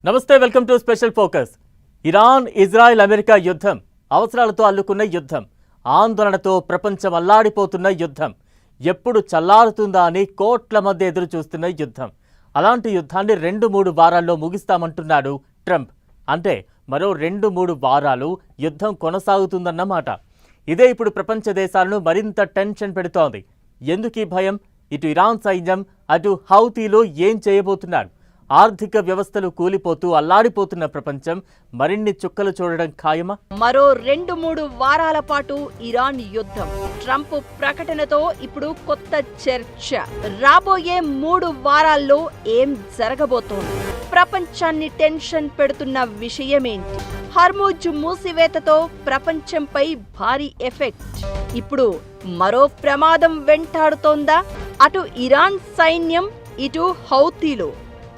నమస్తే, welcome to special focus. Iran Israel America యుద్ధం, అవసరాలతో అల్లుకున్న యుద్ధం, ఆందోళనతో ప్రపంచం అల్లాడిపోతున్న యుద్ధం, ఎప్పుడు చల్లారుతుందా అని కోట్ల మధ్య ఎదురు చూస్తున్న యుద్ధం. అలాంటి యుద్ధాన్ని 2-3 వారాల్లో ముగిస్తామంటున్నాడు ట్రంప్. అంటే మరో 2-3 వారాలు యుద్ధం కొనసాగుతుందన్నమాట. ఇదే ఇప్పుడు ప్రపంచ దేశాలను మరింత టెన్షన్ పెడుతోంది. ఎందుకీ భయం? ఇటు ఇరాన్ సైన్యం, అటు హౌతీలు ఏం చేయబోతున్నారు? ఆర్థిక వ్యవస్థలు కూలిపోతూ అల్లాడిపోతున్న ప్రపంచం మరిన్ని చుక్కలు చూడడం ఖాయమా? మరో 2-3 వారాల పాటు ఇరాన్ యుద్ధం. ట్రంప్ ప్రకటనతో ఇప్పుడు కొత్త చర్చ. రాబోయే 3 వారాల్లో ఏం జరగబోతోంది? ప్రపంచాన్ని టెన్షన్ పెడుతున్న విషయమేంటి? హర్ముజ్ మూసివేతతో ప్రపంచంపై భారీ ఎఫెక్ట్. ఇప్పుడు మరో ప్రమాదం వెంటాడుతోందా? అటు ఇరాన్ సైన్యం, ఇటు హౌతీలు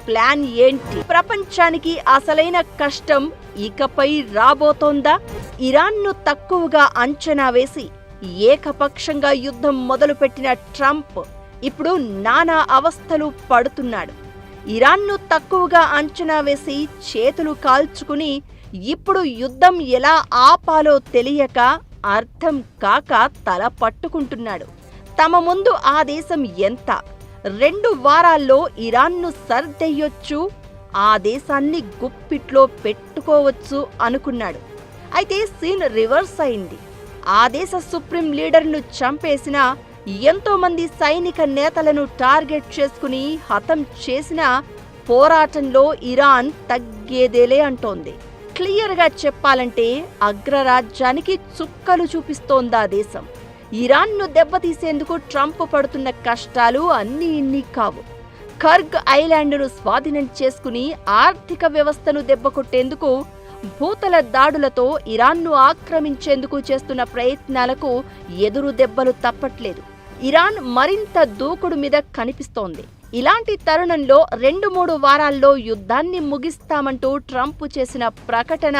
ప్లాన్ ఏంటి? ప్రపంచానికి అసలైన కష్టం ఇకపై రాబోతోందా? ఇరాన్ను తక్కువగా అంచనా వేసి ఏకపక్షంగా యుద్ధం మొదలుపెట్టిన ట్రంప్ ఇప్పుడు నానా అవస్థలు పడుతున్నాడు. ఇరాన్ను తక్కువగా అంచనా వేసి చేతులు కాల్చుకుని ఇప్పుడు యుద్ధం ఎలా ఆపాలో తెలియక, అర్థం కాక తల పట్టుకుంటున్నాడు. తమ ముందు ఆ దేశం ఎంత? 2 వారాల్లో ఇరాన్ను సర్దెయ్యొచ్చు, ఆ దేశాన్ని గుప్పిట్లో పెట్టుకోవచ్చు అనుకున్నాడు. అయితే సీన్ రివర్స్ అయింది. ఆ దేశ సుప్రీం లీడర్ను చంపేసిన, ఎంతో మంది సైనిక నేతలను టార్గెట్ చేసుకుని హతం చేసిన పోరాటంలో ఇరాన్ తగ్గేదేలే అంటోంది. క్లియర్గా చెప్పాలంటే అగ్రరాజ్యానికి చుక్కలు చూపిస్తోందా దేశం. ఇరాన్ను దెబ్బతీసేందుకు ట్రంప్ పడుతున్న కష్టాలు అన్నీ ఇన్ని కావు. కర్గ్ ఐలాండ్ను స్వాధీనం చేసుకుని ఆర్థిక వ్యవస్థను దెబ్బకొట్టేందుకు, భూతల దాడులతో ఇరాన్ను ఆక్రమించేందుకు చేస్తున్న ప్రయత్నాలకు ఎదురు దెబ్బలు తప్పట్లేదు. ఇరాన్ మరింత దూకుడు మీద కనిపిస్తోంది. ఇలాంటి తరుణంలో 2-3 వారాల్లో యుద్ధాన్ని ముగిస్తామంటూ ట్రంప్ చేసిన ప్రకటన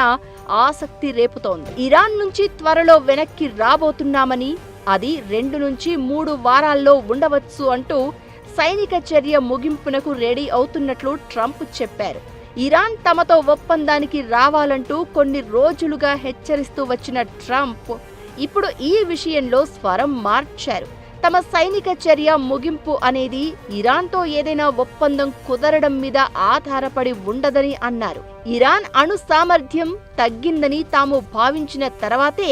ఆసక్తి రేపుతోంది. ఇరాన్ నుంచి త్వరలో వెనక్కి రాబోతున్నామని, అది 2-3 వారాల్లో ఉండవచ్చు అంటూ సైనిక చర్య ముగింపునకు రెడీ అవుతున్నట్లు ట్రంప్ చెప్పారు. ఇరాన్ తమతో ఒప్పందానికి రావాలంటూ కొన్ని రోజులుగా హెచ్చరిస్తూ వచ్చిన ట్రంప్ ఇప్పుడు ఈ విషయంలో స్వరం మార్చారు. తమ సైనిక చర్య ముగింపు అనేది ఇరాన్తో ఏదైనా ఒప్పందం కుదరడం మీద ఆధారపడి ఉండదని అన్నారు. ఇరాన్ అణు సామర్థ్యం తగ్గిందని తాము భావించిన తర్వాతే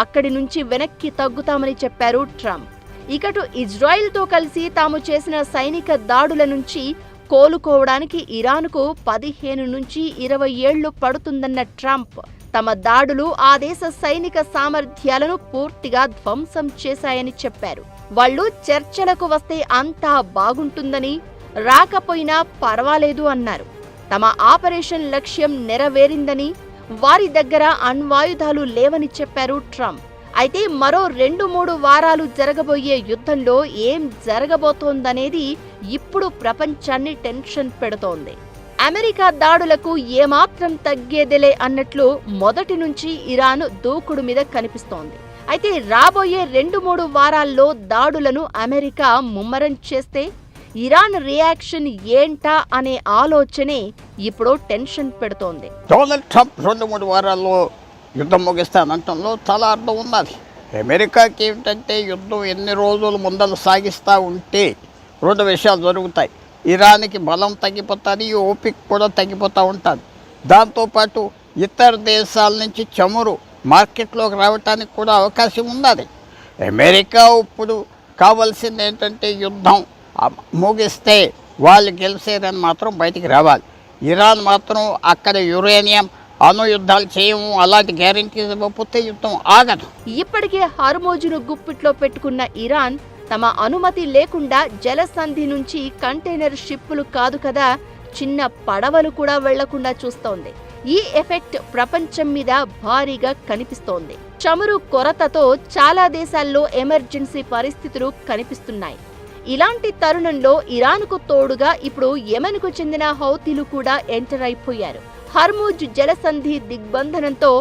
అక్కడి నుంచి వెనక్కి తగ్గుతామని చెప్పారు ట్రంప్. ఇకటు ఇజ్రాయెల్తో కలిసి తాము చేసిన సైనిక దాడుల నుంచి కోలుకోవడానికి ఇరాన్కు 15 నుంచి 20 ఏళ్లు పడుతుందన్న ట్రంప్ తమ దాడులు ఆ దేశ సైనిక సామర్థ్యాలను పూర్తిగా ధ్వంసం చేశాయని చెప్పారు. వాళ్లు చర్చలకు వస్తే అంతా బాగుంటుందని, రాకపోయినా పర్వాలేదు అన్నారు. తమ ఆపరేషన్ లక్ష్యం నెరవేరిందని, వారి దగ్గర అణ్వాయుధాలు లేవని చెప్పారు ట్రంప్. అయితే మరో 2-3 వారాలు జరగబోయే యుద్ధంలో ఏం జరగబోతోందనేది ఇప్పుడు ప్రపంచాన్ని టెన్షన్ పెడుతోంది. అమెరికా దాడులకు ఏమాత్రం తగ్గేదిలే అన్నట్లు మొదటి నుంచి ఇరాన్ దూకుడు మీద కనిపిస్తోంది. అయితే రాబోయే 2-3 వారాల్లో దాడులను అమెరికా ముమ్మరం చేస్తే ఇరాన్ రియాక్షన్ ఏంటా అనే ఆలోచనే ఇప్పుడు టెన్షన్ పెడుతోంది. డొనాల్డ్ ట్రంప్ 2-3 వారాల్లో యుద్ధం ముగిస్తానంటంలో చాలా అర్థం ఉన్నది. అమెరికాకి ఏమిటంటే యుద్ధం ఎన్ని రోజులు ముందలు సాగిస్తూ ఉంటే 2 విషయాలు జరుగుతాయి. ఇరాన్కి బలం తగ్గిపోతుంది, ఓపిక కూడా తగ్గిపోతూ ఉంటుంది. దాంతోపాటు ఇతర దేశాల నుంచి చమురు మార్కెట్లోకి రావడానికి కూడా అవకాశం ఉన్నది. అమెరికా ఇప్పుడు కావాల్సింది ఏంటంటే యుద్ధం ముగిస్తే వాళ్ళు గెలిచేదని మాత్రం బయటికి రావాలి. ఇరాన్ మాత్రం అక్కడ యురేనియం అణు యుద్ధాలు చేయము, అలాంటి గ్యారెంటీస్ ఇవ్వకపోతే యుద్ధం ఆగదు. ఇప్పటికే హర్ముజ్ను గుప్పిట్లో పెట్టుకున్న ఇరాన్ తమ అనుమతి లేకుండా జలసంధి నుంచి కంటైనర్ షిప్పులు కాదు కదా, చిన్న పడవలు కూడా వెళ్లకుండా చూస్తోంది. ఈ ఎఫెక్ట్ ప్రపంచం మీద భారీగా కనిపిస్తోంది. చమురు కొరతతో చాలా దేశాల్లో ఎమర్జెన్సీ పరిస్థితులు కనిపిస్తున్నాయి. ఇలాంటి తరుణంలో ఇరాన్కు తోడుగా ఇప్పుడు యెమెన్కు చెందిన హౌతీలు కూడా ఎంటర్ అయిపోయారు. హర్ముజ్ జలసంధి దిగ్బంధనంతో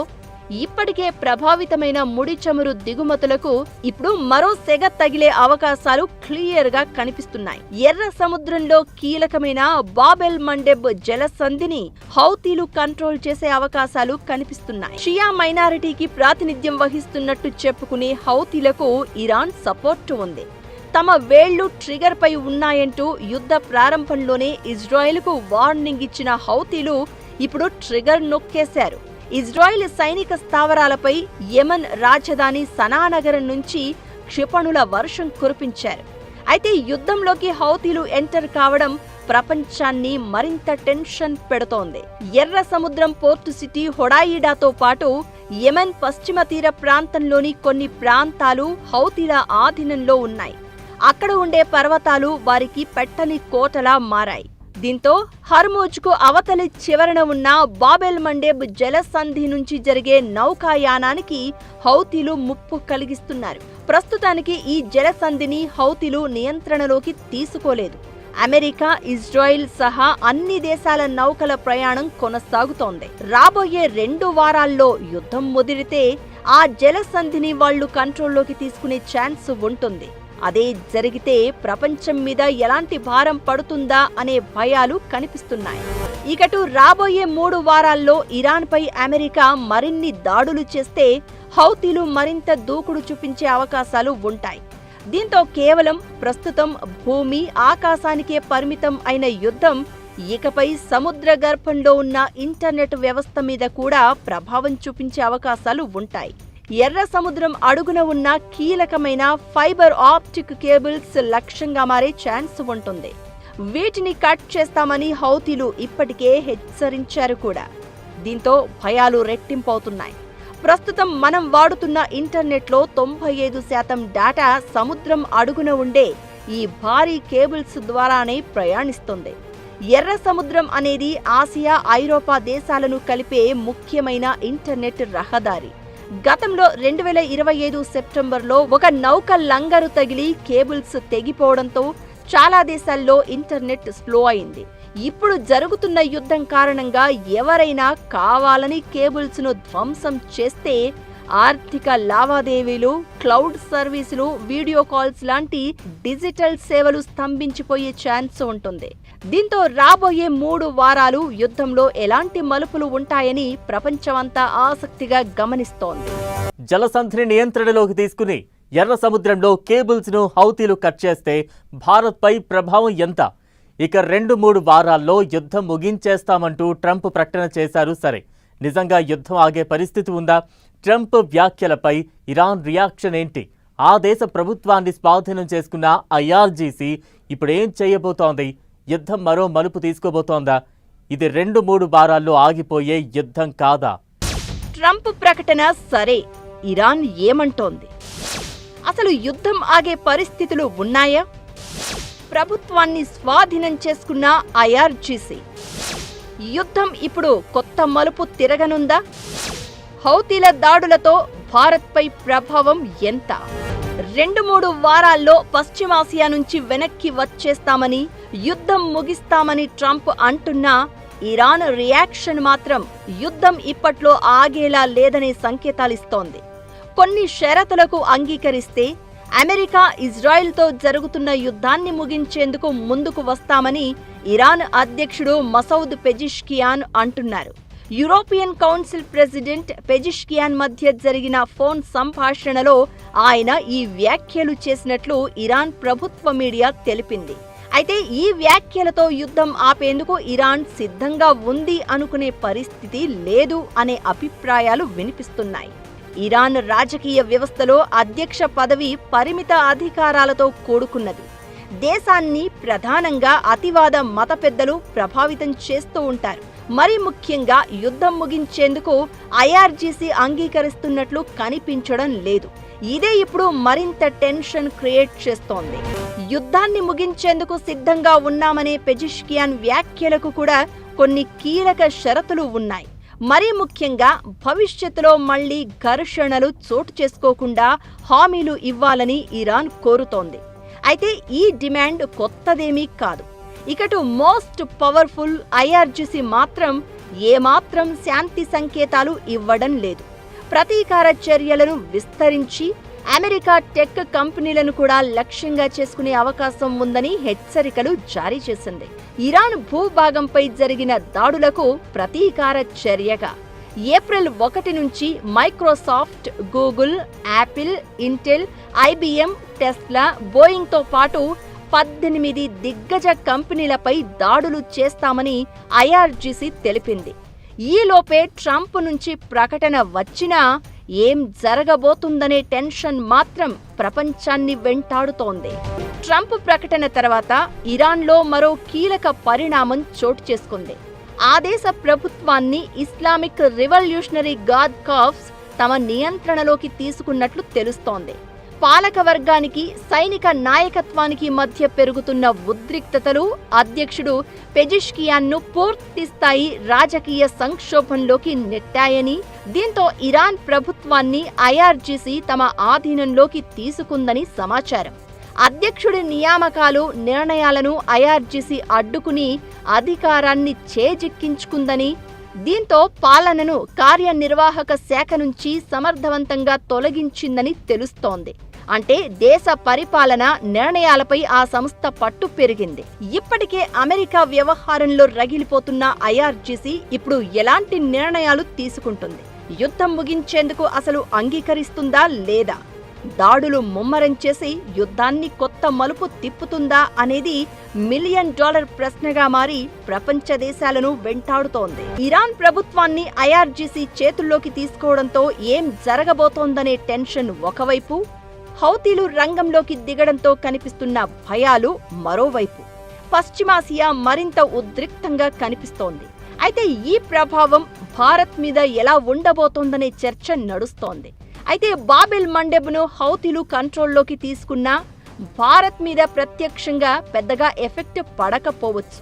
ఇప్పటికే ప్రభావితమైన ముడి చమురు దిగుమతులకు ఇప్పుడు మరో సెగ తగిలే అవకాశాలు క్లియర్ గా కనిపిస్తున్నాయి. ఎర్ర సముద్రంలో కీలకమైన బాబెల్ మండెబ్ జలసంధిని హౌతీలు కంట్రోల్ చేసే అవకాశాలు కనిపిస్తున్నాయి. షియా మైనారిటీకి ప్రాతినిధ్యం వహిస్తున్నట్టు చెప్పుకునే హౌతీలకు ఇరాన్ సపోర్టు ఉంది. తమ వేళ్లు ట్రిగర్ పై ఉన్నాయంటూ యుద్ధ ప్రారంభంలోనే ఇజ్రాయెల్కు వార్నింగ్ ఇచ్చిన హౌతీలు ఇప్పుడు ట్రిగర్ నొక్కేశారు. ఇజ్రాయెల్ సైనిక స్థావరాలపై యెమెన్ రాజధాని సనా నగరం నుంచి క్షిపణుల వర్షం కురిపించారు. అయితే యుద్ధంలోకి హౌతీలు ఎంటర్ కావడం ప్రపంచాన్ని మరింత టెన్షన్ పెడుతోంది. ఎర్ర సముద్రం పోర్టు సిటీ హొడాయిడాతో పాటు యెమెన్ పశ్చిమ తీర ప్రాంతంలోని కొన్ని ప్రాంతాలు హౌతీల ఆధీనంలో ఉన్నాయి. అక్కడ ఉండే పర్వతాలు వారికి పెట్టని కోటలా మారాయి. దీంతో హర్మూజ్కు అవతలి చివరన ఉన్న బాబెల్ మండేబ్ జలసంధి నుంచి జరిగే నౌకాయానానికి హౌతీలు ముప్పు కలిగిస్తున్నారు. ప్రస్తుతానికి ఈ జలసంధిని హౌతీలు నియంత్రణలోకి తీసుకోలేదు. అమెరికా, ఇజ్రాయిల్ సహా అన్ని దేశాల నౌకల ప్రయాణం కొనసాగుతోంది. రాబోయే 2 వారాల్లో యుద్ధం ముదిరితే ఆ జలసంధిని వాళ్లు కంట్రోల్లోకి తీసుకునే ఛాన్స్ ఉంటుంది. అదే జరిగితే ప్రపంచం మీద ఎలాంటి భారం పడుతుందా అనే భయాలు కనిపిస్తున్నాయి. ఇకటు రాబోయే 3 వారాల్లో ఇరాన్పై అమెరికా మరిన్ని దాడులు చేస్తే హౌతీలు మరింత దూకుడు చూపించే అవకాశాలు ఉంటాయి. దీంతో కేవలం ప్రస్తుతం భూమి ఆకాశానికే పరిమితం అయిన యుద్ధం ఇకపై సముద్ర గర్భంలో ఉన్న ఇంటర్నెట్ వ్యవస్థ మీద కూడా ప్రభావం చూపించే అవకాశాలు ఉంటాయి. ఎర్ర సముద్రం అడుగున ఉన్న కీలకమైన ఫైబర్ ఆప్టిక్ కేబుల్స్ లక్ష్యంగా మారే ఛాన్స్ ఉంటుంది. వీటిని కట్ చేస్తామని హౌతీలు ఇప్పటికే హెచ్చరించారు కూడా. దీంతో భయాలు రెట్టింపవుతున్నాయి. ప్రస్తుతం మనం వాడుతున్న ఇంటర్నెట్లో 95% డేటా సముద్రం అడుగున ఉండే ఈ భారీ కేబుల్స్ ద్వారానే ప్రయాణిస్తుంది. ఎర్ర సముద్రం అనేది ఆసియా, ఐరోపా దేశాలను కలిపే ముఖ్యమైన ఇంటర్నెట్ రహదారి. గతంలో 2025 సెప్టెంబర్లో ఒక నౌక లంగరు తగిలి కేబుల్స్ తెగిపోవడంతో చాలా దేశాల్లో ఇంటర్నెట్ స్లో అయింది. ఇప్పుడు జరుగుతున్న యుద్ధం కారణంగా ఎవరైనా కావాలని కేబుల్స్ ను ధ్వంసం చేస్తే ఆర్థిక లావాదేవీలు, క్లౌడ్ సర్వీసులు, వీడియో కాల్స్ లాంటి డిజిటల్ సేవలు స్తంభించిపోయే ఛాన్స్ ఉంటుంది. దీంతో రాబోయే 3 వారాలు యుద్ధంలో ఎలాంటి మలుపులు ఉంటాయని ప్రపంచమంతా ఆసక్తిగా గమనిస్తోంది. జలసంధిని నియంత్రణలోకి తీసుకుని ఎర్ర సముద్రంలో కేబుల్స్ ను హౌతీలు కట్ చేస్తే భారత్పై ప్రభావం ఎంత? ఇక 2-3 వారాల్లో యుద్ధం ముగించేస్తామంటూ ట్రంప్ ప్రకటన చేశారు. సరే, నిజంగా యుద్ధం ఆగే పరిస్థితి ఉందా? ట్రంప్ వ్యాఖ్యలపై ఇరాన్ రియాక్షన్ ఏంటి? ఆ దేశ ప్రభుత్వాన్ని స్వాధీనం చేసుకున్న IRGC ఇప్పుడేం చేయబోతోంది? యుద్ధం మరో మలుపు తీసుకోబోతోందా? ఇది 2-3 వారాల్లో ఆగిపోయే యుద్ధం కాదా? ట్రంప్ ప్రకటన సరే, ఇరాన్ ఏమంటోంది? అసలు యుద్ధం ఆగే పరిస్థితులు ఉన్నాయా? ప్రభుత్వాన్ని స్వాధీనం చేసుకున్న IRGC యుద్ధం ఇప్పుడు కొత్త మలుపు తిరగనుందా? హౌతీల దాడులతో భారత్పై ప్రభావం ఎంత? 2-3 వారాల్లో పశ్చిమాసియా నుంచి వెనక్కి వచ్చేస్తామని, యుద్ధం ముగిస్తామని ట్రంప్ అంటున్నా ఇరాన్ రియాక్షన్ మాత్రం యుద్ధం ఇప్పట్లో ఆగేలా లేదనే సంకేతాలిస్తోంది. కొన్ని షరతులకు అంగీకరిస్తే అమెరికా, ఇజ్రాయెల్తో జరుగుతున్న యుద్ధాన్ని ముగించేందుకు ముందుకు వస్తామని ఇరాన్ అధ్యక్షుడు మసౌద్ పెజిష్కియాన్ అంటున్నారు. యూరోపియన్ కౌన్సిల్ ప్రెసిడెంట్ పెజిష్కియాన్ మధ్య జరిగిన ఫోన్ సంభాషణలో ఆయన ఈ వ్యాఖ్యలు చేసినట్లు ఇరాన్ ప్రభుత్వ మీడియా తెలిపింది. అయితే ఈ వ్యాఖ్యలతో యుద్ధం ఆపేందుకు ఇరాన్ సిద్ధంగా ఉంది అనుకునే పరిస్థితి లేదు అనే అభిప్రాయాలు వినిపిస్తున్నాయి. ఇరాన్ రాజకీయ వ్యవస్థలో అధ్యక్ష పదవి పరిమిత అధికారాలతో కూడుకున్నది. దేశాన్ని ప్రధానంగా అతివాద మత పెద్దలు ప్రభావితం చేస్తూ ఉంటారు. మరి ముఖ్యంగా యుద్ధం ముగించేందుకు IRGC అంగీకరిస్తున్నట్లు కనిపించడం లేదు. ఇదే ఇప్పుడు మరింత టెన్షన్ క్రియేట్ చేస్తోంది. యుద్ధాన్ని ముగించేందుకు సిద్ధంగా ఉన్నామనే పెజిష్కియాన్ వ్యాఖ్యలకు కూడా కొన్ని కీలక షరతులు ఉన్నాయి. మరీ ముఖ్యంగా భవిష్యత్తులో మళ్లీ ఘర్షణలు చోటు చేసుకోకుండా హామీలు ఇవ్వాలని ఇరాన్ కోరుతోంది. అయితే ఈ డిమాండ్ కొత్తదేమీ కాదు. ఇకటు మోస్ట్ పవర్ఫుల్ IRGC మాత్రం ఏమాత్రం శాంతి సంకేతాలు ఇవ్వడం లేదు. ప్రతీకార చర్యలను విస్తరించి అమెరికా టెక్ కంపెనీలను కూడా లక్ష్యంగా చేసుకునే అవకాశం ఉందని హెచ్చరికలు జారీ చేసింది. ఇరాన్ భూభాగంపై జరిగిన దాడులకు ప్రతీకార చర్యగా ఏప్రిల్ 1 నుంచి Microsoft, Google, Apple, Intel, IBM, Tesla, బోయింగ్తో పాటు 18 దిగ్గజ కంపెనీలపై దాడులు చేస్తామని ఐఆర్జీసీ తెలిపింది. ఈలోపే ట్రంప్ నుంచి ప్రకటన వచ్చినా ఏం జరగబోతుందనే టెన్షన్ మాత్రం ప్రపంచాన్ని వెంటాడుతోంది. ట్రంప్ ప్రకటన తర్వాత ఇరాన్లో మరో కీలక పరిణామం చోటు చేసుకుంది. ఆ దేశ ప్రభుత్వాన్ని ఇస్లామిక్ రివల్యూషనరీ గార్డ్ కార్ప్స్ తమ నియంత్రణలోకి తీసుకున్నట్లు తెలుస్తోంది. పాలక వర్గానికి, సైనిక నాయకత్వానికి మధ్య పెరుగుతున్న ఉద్రిక్తతలు అధ్యక్షుడు పెజిష్కియాన్ను పూర్తిస్థాయి రాజకీయ సంక్షోభంలోకి నెట్టాయని, దీంతో ఇరాన్ ప్రభుత్వాన్ని ఐఆర్జీసీ తమ ఆధీనంలోకి తీసుకుందని సమాచారం. అధ్యక్షుడి నియామకాలు, నిర్ణయాలను ఐఆర్జీసీ అడ్డుకుని అధికారాన్ని చేజిక్కించుకుందని, దీంతో పాలనను కార్యనిర్వాహక శాఖ నుంచి సమర్థవంతంగా తొలగించిందని తెలుస్తోంది. అంటే దేశ పరిపాలన నిర్ణయాలపై ఆ సంస్థ పట్టు పెరిగింది. ఇప్పటికే అమెరికా వ్యవహారంలో రగిలిపోతున్న ఐఆర్జీసీ ఇప్పుడు ఎలాంటి నిర్ణయాలు తీసుకుంటుంది? యుద్ధం ముగించేందుకు అసలు అంగీకరిస్తుందా లేదా? దాడులు ముమ్మరం చేసి యుద్ధాన్ని కొత్త మలుపు తిప్పుతుందా అనేది $1 మిలియన్ ప్రశ్నగా మారి ప్రపంచ దేశాలను వెంటాడుతోంది. ఇరాన్ ప్రభుత్వాన్ని ఐఆర్జీసీ చేతుల్లోకి తీసుకోవడంతో ఏం జరగబోతోందనే టెన్షన్ ఒకవైపు, హౌతీలు రంగంలోకి దిగడంతో కనిపిస్తున్న భయాలు మరోవైపు. పశ్చిమాసియా మరింత ఉద్రిక్తంగా కనిపిస్తోంది. అయితే ఈ ప్రభావం భారత్ మీద ఎలా ఉండబోతోందనే చర్చ నడుస్తోంది. అయితే బాబెల్ మండెబ్ను హౌతీలు కంట్రోల్లోకి తీసుకున్నా భారత్ మీద ప్రత్యక్షంగా పెద్దగా ఎఫెక్ట్ పడకపోవచ్చు.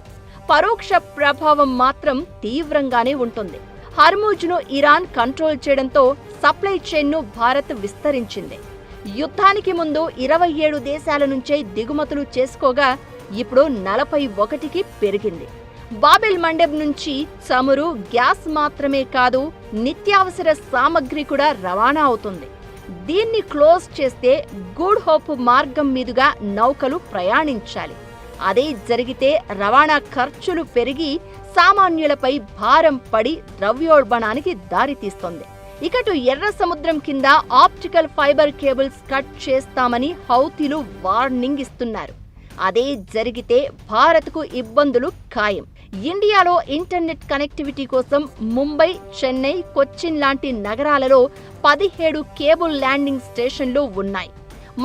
పరోక్ష ప్రభావం మాత్రం తీవ్రంగానే ఉంటుంది. హర్మూజ్ను ఇరాన్ కంట్రోల్ చేయడంతో సప్లై చైన్ను భారత్ విస్తరించింది. యుద్ధానికి ముందు 27 దేశాల నుంచే దిగుమతులు చేసుకోగా ఇప్పుడు 41కి పెరిగింది. బాబెల్ మండెబ్ నుంచి చమురు, గ్యాస్ మాత్రమే కాదు, నిత్యావసర సామగ్రి కూడా రవాణా అవుతుంది. దీన్ని క్లోజ్ చేస్తే గుడ్ హోప్ మార్గం మీదుగా నౌకలు ప్రయాణించాలి. అదే జరిగితే రవాణా ఖర్చులు పెరిగి సామాన్యులపై భారం పడి ద్రవ్యోల్బణానికి దారితీస్తుంది. ఇకటు ఎర్ర సముద్రం కింద ఆప్టికల్ ఫైబర్ కేబుల్స్ కట్ చేస్తామని హౌతీలు వార్నింగ్ ఇస్తున్నారు. అదే జరిగితే భారత్కు ఇబ్బందులు ఖాయం. ఇండియాలో ఇంటర్నెట్ కనెక్టివిటీ కోసం ముంబై, చెన్నై, కొచ్చిన్ లాంటి నగరాలలో 17 కేబుల్ ల్యాండింగ్ స్టేషన్లు ఉన్నాయి.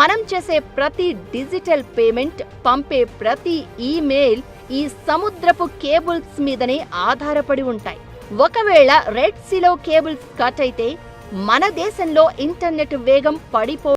మనం చేసే ప్రతి డిజిటల్ పేమెంట్, పంపే ప్రతి ఈమెయిల్ ఈ సముద్రపు కేబుల్స్ మీదనే ఆధారపడి ఉంటాయి. ఒకవేళ రెడ్ సీలో కేబుల్స్ కట్ అయితే మన దేశంలో ఇంటర్నెట్ వేగం పడిపో